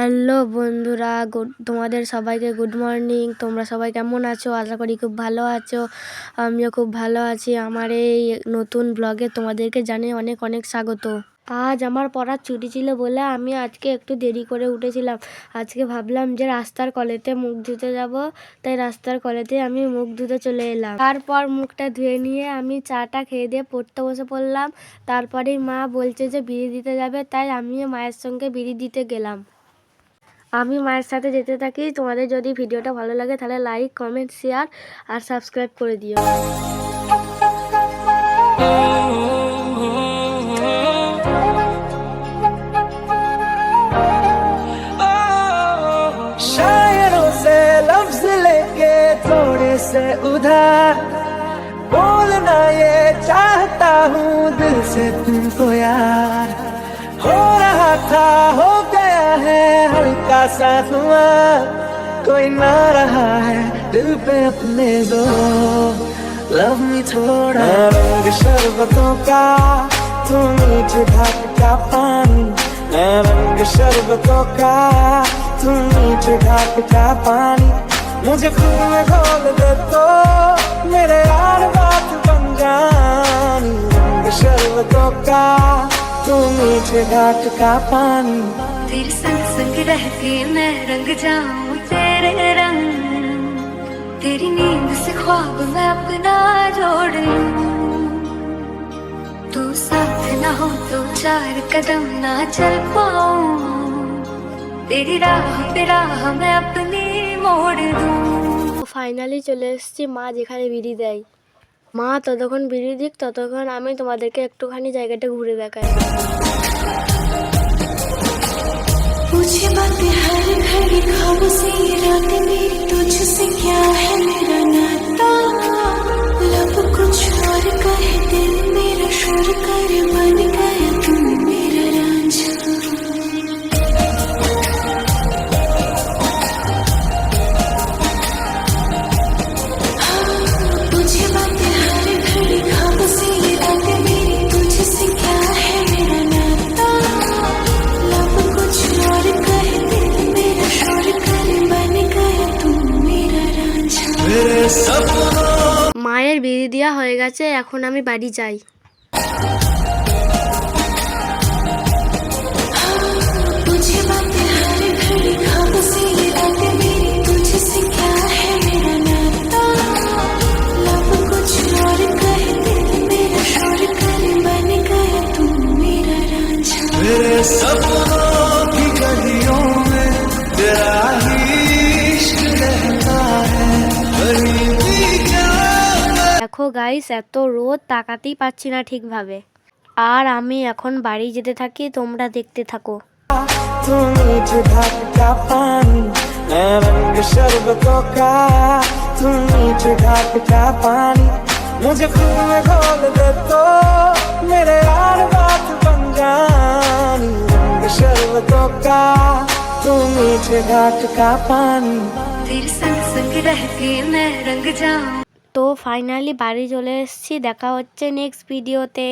Hello বন্ধুরা, তোমাদের সবাইকে গুড মর্নিং। তোমরা সবাই কেমন আছো? আশা করি খুব ভালো আছো। আমিও খুব ভালো আছি। আমার এই নতুন ব্লগে তোমাদেরকে জানিয়ে অনেক অনেক স্বাগত। আজ আমার পড়ার ছুটি ছিল বলে আমি আজকে একটু দেরি করে উঠেছিলাম। আজকে ভাবলাম যে রাস্তার কলেতে মুখ ধুতে যাব, তাই রাস্তার কলেতে আমি মুখ ধুতে চলে এলাম। তারপর মুখটা ধুয়ে নিয়ে আমি চাটা খেয়ে দিয়ে পড়তে বসে পড়লাম। তারপরেই মা বলছে যে বিড়ি দিতে যাবে, তাই আমিও মায়ের সঙ্গে বিড়ি দিতে গেলাম। আমি মায়ের সাথে যেতে থাকি। তোমাদের যদি ভিডিওটা ভালো লাগে তাহলে লাইক, কমেন্ট, শেয়ার আর সাবস্ক্রাইব করে দিও। शायरों से लफ्ज लेके थोड़े से उधार बोलना ये चाहता हूँ दिल से तुमको यार। हो रहा था हो गया है हल्का सा धुआं, कोई ना रहा है दिल पे अपने दो। लव मी थोड़ा रंग शरबतों का, तुम मीठे घाट का पानी। मैं रंग शरबतों का, तुम मीठे घाट का पानी। मुझे खूब में घोल दे तो मेरे यार बात बन जानी। रंग शरबतों का, तुम मीठे घाट का पानी। तेरे संग संग रह के मैं रंग जाऊं तेरे रंग, तेरी नींद से ख्वाब मैं अपना जोड़ लूं। तू साथ ना हो तो चार कदम ना चल पाऊं, तेरी राह पे राह मैं अपनी मोड़ दूं। ফাইনালি চলে এসেছি মা যেখানে বিড়ি দেয়। মা ততক্ষণ বিড়ি দিক, ততক্ষণ আমি তোমাদেরকে একটুখানি জায়গাটা ঘুরে দেখাই। मुझे बातें हर घड़ी ख्वाब से, ये रातें मेरी तुझसे क्या है मेरा नाता। लब कुछ और कहे दिल मेरा शुर करे, बन गया तू मेरा रांझा। मुझे बातें हर घड़ी ख्वाब से, ये रातें मेरी तुझसे क्या है मेरा नाता। लब कुछ और कहे दिल मेरा शुर करे, बन गया तू मेरा रांझा। मेरे सपनों মায়ের বিড়ি দেওয়া হয়ে গেছে, এখন আমি বাড়ি যাই। मुझे बातें हर घड़ी ख्वाब से, ये रातें मेरी तुझसे क्या है मेरा नाता। लब कुछ और कहे दिल मेरा शुर करे, बन गया तू मेरा रांझा। मेरे सपनों की गलियों में तेरा ही इश्क रहता है। দেখো গাইস, এত রোদ তাকাতেই পাচ্ছি না ঠিকভাবে। আর আমি এখন বাড়ি যেতে থাকি, তোমরা দেখতে থাকো। तुम मीठे घाट का पानी। मैं रंग शरबतों का, तुम मीठे घाट का पानी। मुझे खूब में घोल दे तो मेरे यार बात बन जानी। रंग शरबतों का, तुम मीठे घाट का पानी। तेरे संग संग रह के मैं रंग जाऊं। তো ফাইনালি বাড়ি চলে এসেছি। দেখা হচ্ছে নেক্সট ভিডিওতে।